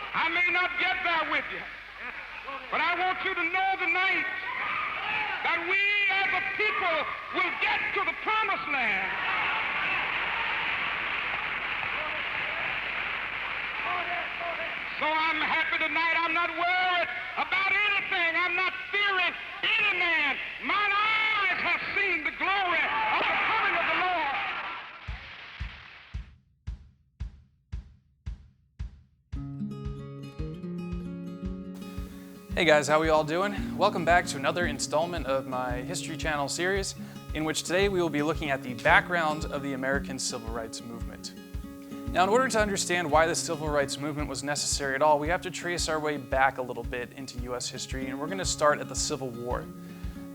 I may not get there with you, but I want you to know tonight that we as a people will get to the promised land. So I'm happy tonight. I'm not worried about anything. I'm not fearing any man. Mine eyes have seen the glory of the coming of the Lord. Hey guys, how we all doing? Welcome back to another installment of my History Channel series, in which today we will be looking at the background of the American Civil Rights Movement. Now, in order to understand why the Civil Rights Movement was necessary at all, we have to trace our way back a little bit into US history, and we're going to start at the Civil War.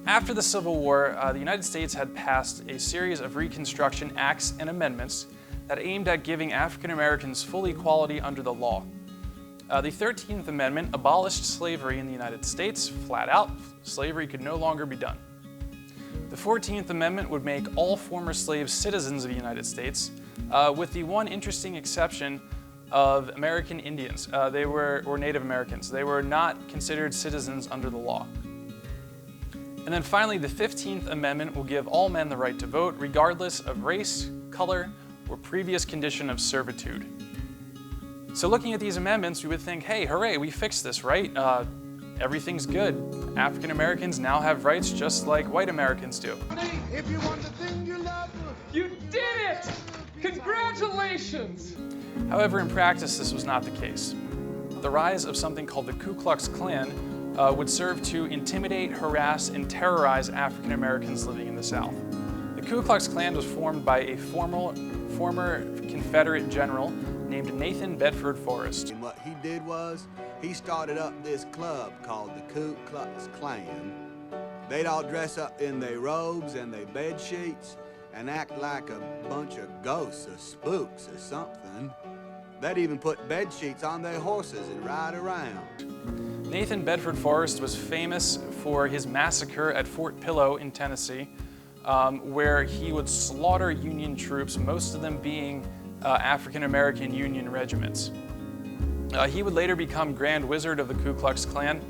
After the Civil War, the United States had passed a series of Reconstruction Acts and amendments that aimed at giving African Americans full equality under the law. The 13th Amendment abolished slavery in the United States, flat out. Slavery could no longer be done. The 14th Amendment would make all former slaves citizens of the United States, with the one interesting exception of American Indians, or Native Americans. They were not considered citizens under the law. And then finally, the 15th Amendment will give all men the right to vote, regardless of race, color, or previous condition of servitude. So looking at these amendments, we would think, hey, hooray, we fixed this, right? Everything's good. African Americans now have rights just like white Americans do. If you want the thing you love, you did it! Congratulations! However, in practice, this was not the case. The rise of something called the Ku Klux Klan would serve to intimidate, harass, and terrorize African Americans living in the South. The Ku Klux Klan was formed by a former Confederate general named Nathan Bedford Forrest. And what he did was, he started up this club called the Ku Klux Klan. They'd all dress up in their robes and their bed sheets and act like a bunch of ghosts or spooks or something. They'd even put bed sheets on their horses and ride around. Nathan Bedford Forrest was famous for his massacre at Fort Pillow in Tennessee, where he would slaughter Union troops, most of them being African American Union regiments. He would later become Grand Wizard of the Ku Klux Klan,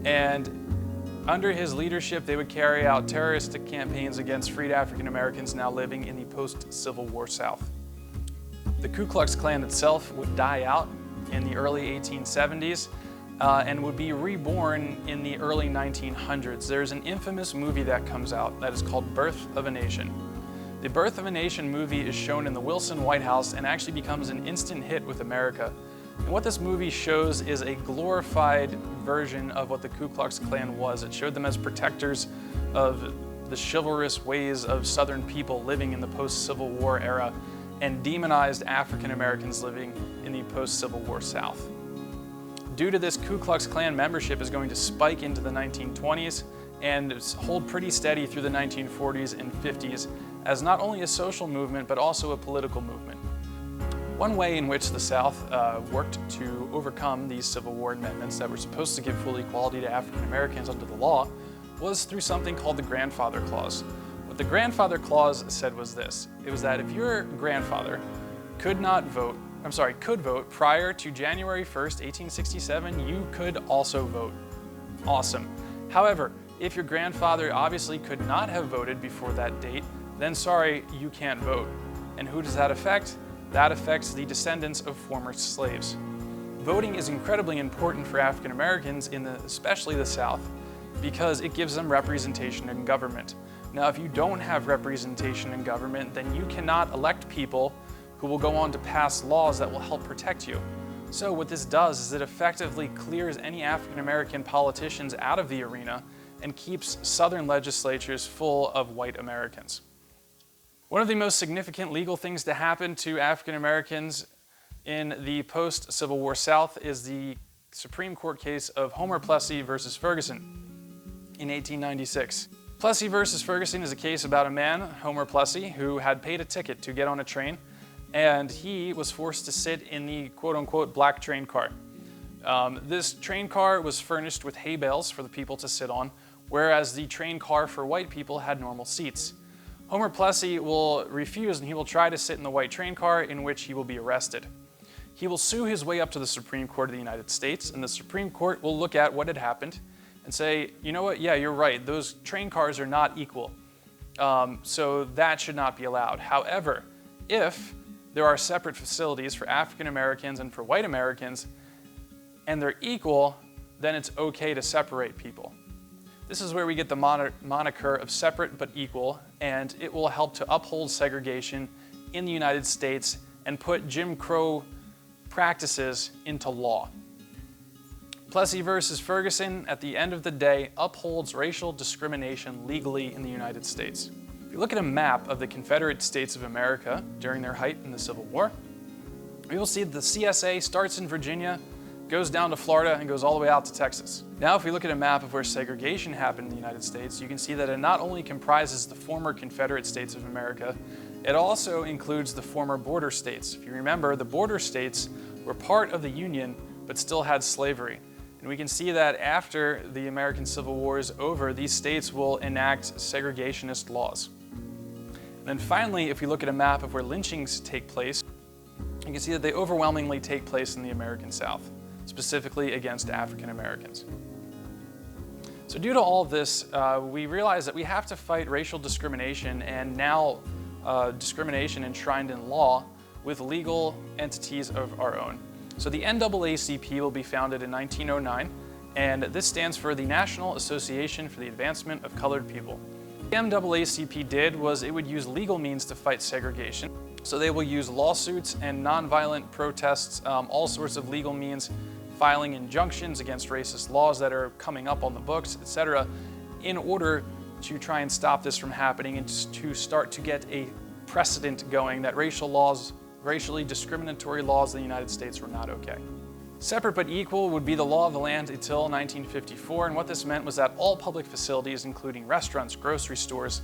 and under his leadership they would carry out terroristic campaigns against freed African Americans now living in the post-Civil War South. The Ku Klux Klan itself would die out in the early 1870s and would be reborn in the early 1900s. There's an infamous movie that comes out that is called Birth of a Nation. The Birth of a Nation movie is shown in the Wilson White House and actually becomes an instant hit with America. And what this movie shows is a glorified version of what the Ku Klux Klan was. It showed them as protectors of the chivalrous ways of Southern people living in the post-Civil War era and demonized African Americans living in the post-Civil War South. Due to this, Ku Klux Klan membership is going to spike into the 1920s and hold pretty steady through the 1940s and 50s as not only a social movement, but also a political movement. One way in which the South worked to overcome these Civil War amendments that were supposed to give full equality to African Americans under the law was through something called the Grandfather Clause. What the Grandfather Clause said was this. It was that if your grandfather could vote prior to January 1st, 1867, you could also vote. Awesome. However, if your grandfather obviously could not have voted before that date, then sorry, you can't vote. And who does that affect? That affects the descendants of former slaves. Voting is incredibly important for African Americans, especially the South, because it gives them representation in government. Now, if you don't have representation in government, then you cannot elect people who will go on to pass laws that will help protect you. So what this does is it effectively clears any African American politicians out of the arena and keeps Southern legislatures full of white Americans. One of the most significant legal things to happen to African Americans in the post-Civil War South is the Supreme Court case of Homer Plessy versus Ferguson in 1896. Plessy versus Ferguson is a case about a man, Homer Plessy, who had paid a ticket to get on a train, and he was forced to sit in the quote-unquote black train car. This train car was furnished with hay bales for the people to sit on, whereas the train car for white people had normal seats. Homer Plessy will refuse and he will try to sit in the white train car, in which he will be arrested. He will sue his way up to the Supreme Court of the United States, and the Supreme Court will look at what had happened and say, you know what, yeah, you're right, those train cars are not equal, so that should not be allowed. However, if there are separate facilities for African Americans and for white Americans, and they're equal, then it's okay to separate people. This is where we get the moniker of separate but equal, and it will help to uphold segregation in the United States and put Jim Crow practices into law. Plessy versus Ferguson, at the end of the day, upholds racial discrimination legally in the United States. If you look at a map of the Confederate States of America during their height in the Civil War, we will see that the CSA starts in Virginia, goes down to Florida, and goes all the way out to Texas. Now, if we look at a map of where segregation happened in the United States, you can see that it not only comprises the former Confederate States of America, it also includes the former border states. If you remember, the border states were part of the Union, but still had slavery. And we can see that after the American Civil War is over, these states will enact segregationist laws. And then finally, if we look at a map of where lynchings take place, you can see that they overwhelmingly take place in the American South, specifically against African Americans. So due to all of this, we realize that we have to fight racial discrimination, and now discrimination enshrined in law, with legal entities of our own. So the NAACP will be founded in 1909, and this stands for the National Association for the Advancement of Colored People. What the NAACP did was it would use legal means to fight segregation. So they will use lawsuits and nonviolent protests, all sorts of legal means, filing injunctions against racist laws that are coming up on the books, etc., in order to try and stop this from happening and to start to get a precedent going that racially discriminatory laws in the United States were not okay. Separate but equal would be the law of the land until 1954, and what this meant was that all public facilities, including restaurants, grocery stores,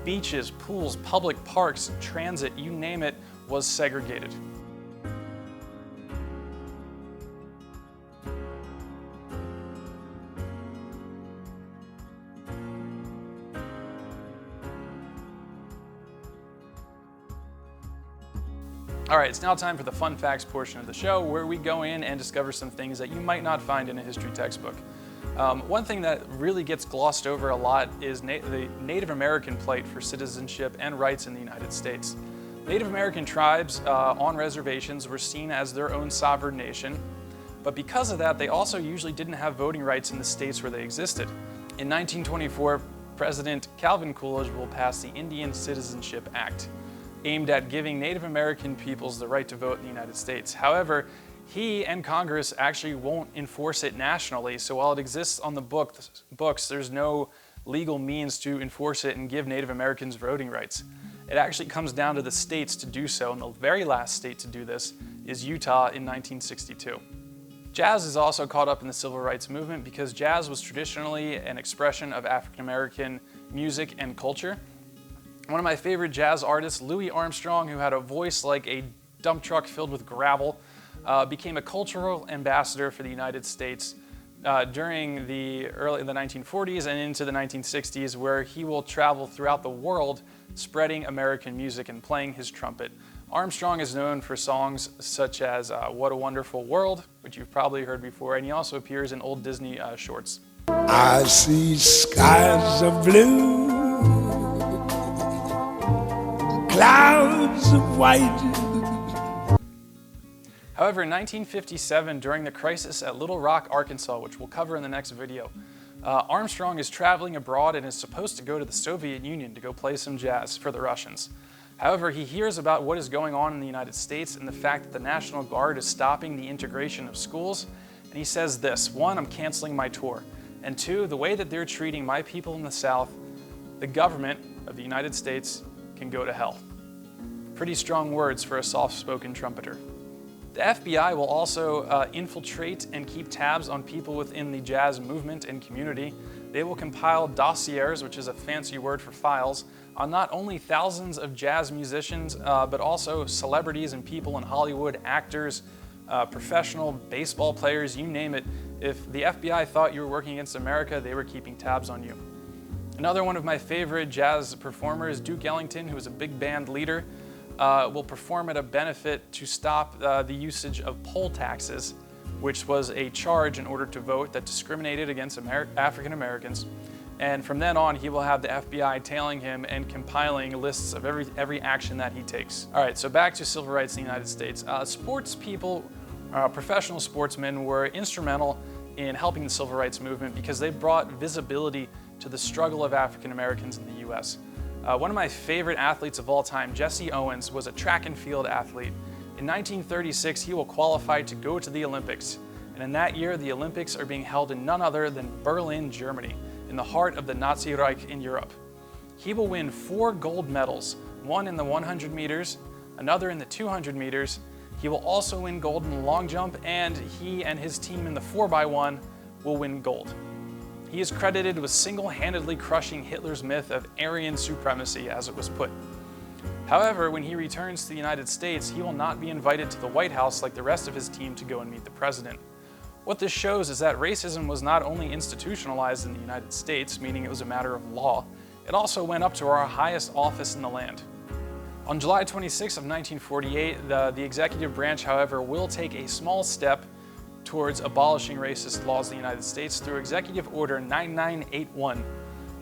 beaches, pools, public parks, transit, you name it, was segregated. All right, it's now time for the fun facts portion of the show, where we go in and discover some things that you might not find in a history textbook. One thing that really gets glossed over a lot is the Native American plight for citizenship and rights in the United States. Native American tribes on reservations were seen as their own sovereign nation, but because of that, they also usually didn't have voting rights in the states where they existed. In 1924, President Calvin Coolidge will pass the Indian Citizenship Act, aimed at giving Native American peoples the right to vote in the United States. However, he and Congress actually won't enforce it nationally, so while it exists on the books, there's no legal means to enforce it and give Native Americans voting rights. It actually comes down to the states to do so, and the very last state to do this is Utah in 1962. Jazz is also caught up in the civil rights movement because jazz was traditionally an expression of African American music and culture. One of my favorite jazz artists, Louis Armstrong, who had a voice like a dump truck filled with gravel, became a cultural ambassador for the United States during the 1940s and into the 1960s, where he will travel throughout the world spreading American music and playing his trumpet. Armstrong is known for songs such as What a Wonderful World, which you've probably heard before, and he also appears in old Disney shorts. I see skies of blue, clouds of white. However, in 1957, during the crisis at Little Rock, Arkansas, which we'll cover in the next video, Armstrong is traveling abroad and is supposed to go to the Soviet Union to go play some jazz for the Russians. However, he hears about what is going on in the United States and the fact that the National Guard is stopping the integration of schools, and he says this: 1, I'm canceling my tour, and 2, the way that they're treating my people in the South, the government of the United States can go to hell. Pretty strong words for a soft-spoken trumpeter. The FBI will also infiltrate and keep tabs on people within the jazz movement and community. They will compile dossiers, which is a fancy word for files, on not only thousands of jazz musicians, but also celebrities and people in Hollywood, actors, professional baseball players, you name it. If the FBI thought you were working against America, they were keeping tabs on you. Another one of my favorite jazz performers, Duke Ellington, who was a big band leader, will perform at a benefit to stop the usage of poll taxes, which was a charge in order to vote that discriminated against African Americans. And from then on, he will have the FBI tailing him and compiling lists of every action that he takes. All right, so back to civil rights in the United States. Sports people, professional sportsmen were instrumental in helping the civil rights movement because they brought visibility to the struggle of African Americans in the U.S. One of my favorite athletes of all time, Jesse Owens, was a track and field athlete. In 1936, he will qualify to go to the Olympics. And in that year, the Olympics are being held in none other than Berlin, Germany, in the heart of the Nazi Reich in Europe. He will win 4 gold medals, one in the 100 meters, another in the 200 meters. He will also win gold in the long jump, and he and his team in the 4x1 will win gold. He is credited with single-handedly crushing Hitler's myth of Aryan supremacy, as it was put. However, when he returns to the United States, he will not be invited to the White House like the rest of his team to go and meet the president. What this shows is that racism was not only institutionalized in the United States, meaning it was a matter of law, it also went up to our highest office in the land. On July 26 of 1948, the executive branch, however, will take a small step towards abolishing racist laws in the United States through Executive Order 9981.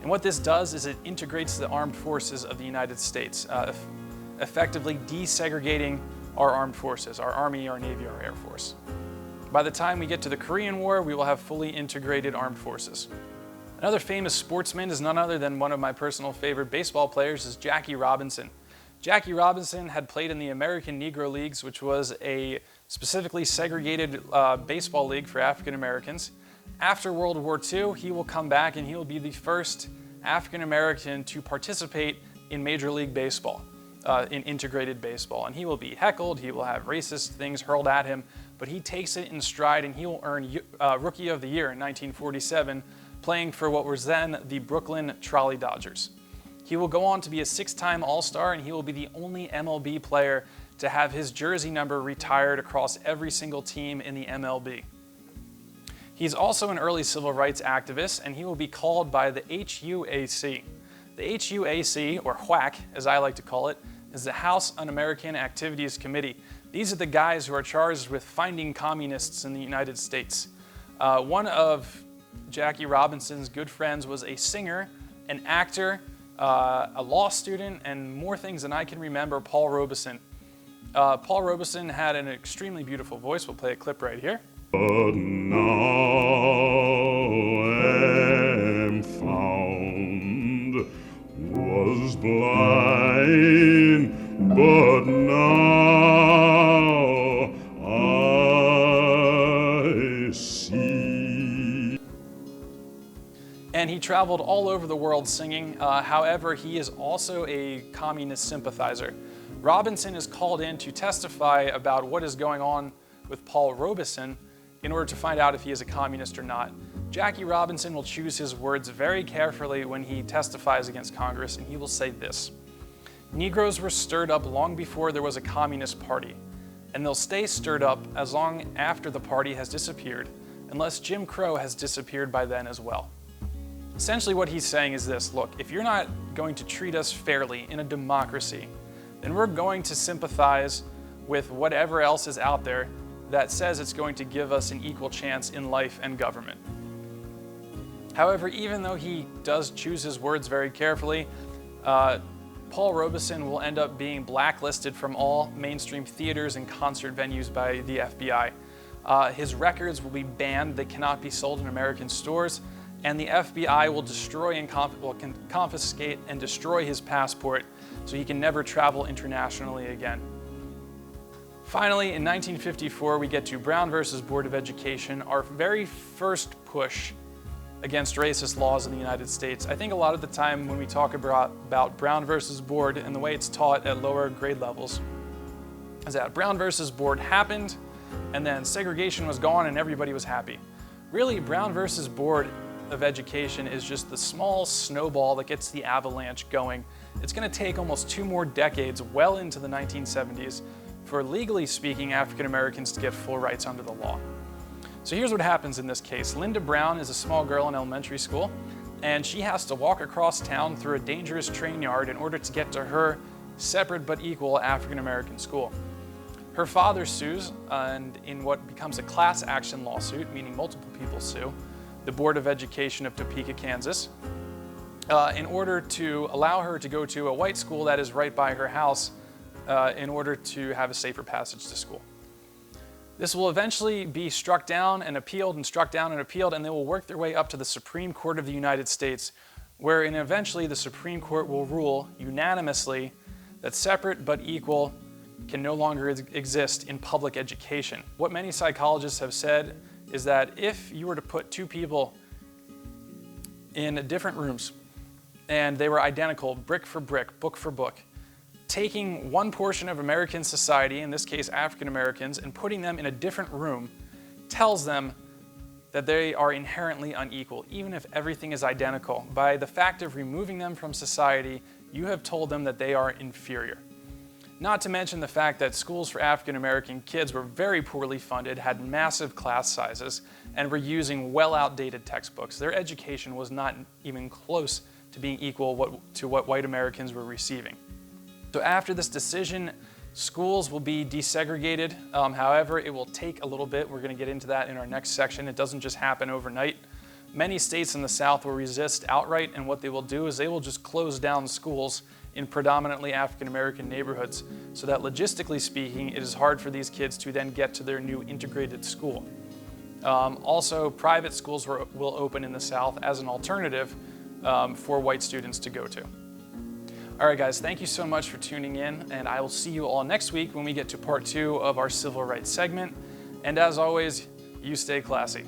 And what this does is it integrates the armed forces of the United States, effectively desegregating our armed forces, our Army, our Navy, our Air Force. By the time we get to the Korean War, we will have fully integrated armed forces. Another famous sportsman is none other than one of my personal favorite baseball players, is Jackie Robinson. Jackie Robinson had played in the American Negro Leagues, which was a specifically segregated baseball league for African Americans. After World War II, he will come back and he will be the first African American to participate in Major League Baseball, in integrated baseball. And he will be heckled, he will have racist things hurled at him, but he takes it in stride and he will earn Rookie of the Year in 1947, playing for what was then the Brooklyn Trolley Dodgers. He will go on to be a 6-time All-Star, and he will be the only MLB player to have his jersey number retired across every single team in the MLB. He's also an early civil rights activist, and he will be called by the HUAC. The HUAC, or WHAC as I like to call it, is the House Un-American Activities Committee. These are the guys who are charged with finding communists in the United States. One of Jackie Robinson's good friends was a singer, an actor, a law student, and more things than I can remember, Paul Robeson. Paul Robeson had an extremely beautiful voice. We'll play a clip right here. But now am found, was blind, but now I see. And he traveled all over the world singing. However, he is also a communist sympathizer. Robinson is called in to testify about what is going on with Paul Robeson in order to find out if he is a communist or not. Jackie Robinson will choose his words very carefully when he testifies against Congress, and he will say this: Negroes were stirred up long before there was a communist party, and they'll stay stirred up as long after the party has disappeared, unless Jim Crow has disappeared by then as well. Essentially what he's saying is this: look, if you're not going to treat us fairly in a democracy, then we're going to sympathize with whatever else is out there that says it's going to give us an equal chance in life and government. However, even though he does choose his words very carefully, Paul Robeson will end up being blacklisted from all mainstream theaters and concert venues by the FBI. His records will be banned. They cannot be sold in American stores, and the FBI will destroy and confiscate and destroy his passport so he can never travel internationally again. Finally, in 1954, we get to Brown versus Board of Education, our very first push against racist laws in the United States. I think a lot of the time when we talk about Brown versus Board and the way it's taught at lower grade levels is that Brown versus Board happened and then segregation was gone and everybody was happy. Really, Brown versus Board of Education is just the small snowball that gets the avalanche going. It's going to take almost 2 more decades, well into the 1970s, for legally speaking African Americans to get full rights under the law. So here's what happens in this case. Linda Brown is a small girl in elementary school, and she has to walk across town through a dangerous train yard in order to get to her separate but equal African American school. Her father sues, and in what becomes a class action lawsuit, meaning multiple people sue, the Board of Education of Topeka, Kansas, in order to allow her to go to a white school that is right by her house in order to have a safer passage to school. This will eventually be struck down and appealed and struck down and appealed, and they will work their way up to the Supreme Court of the United States, wherein eventually the Supreme Court will rule unanimously that separate but equal can no longer exist in public education. What many psychologists have said is that if you were to put two people in different rooms and they were identical, brick for brick, book for book, taking one portion of American society, in this case African Americans, and putting them in a different room tells them that they are inherently unequal, even if everything is identical. By the fact of removing them from society, you have told them that they are inferior. Not to mention the fact that schools for African American kids were very poorly funded, had massive class sizes, and were using well outdated textbooks. Their education was not even close to being equal to what white Americans were receiving. So after this decision, schools will be desegregated. However, it will take a little bit. We're going to get into that in our next section. It doesn't just happen overnight. Many states in the South will resist outright, and what they will do is they will just close down schools in predominantly African American neighborhoods, so that logistically speaking, it is hard for these kids to then get to their new integrated school. Also, private schools will open in the South as an alternative for white students to go to. All right, guys, thank you so much for tuning in, and I will see you all next week when we get to part 2 of our civil rights segment. And as always, you stay classy.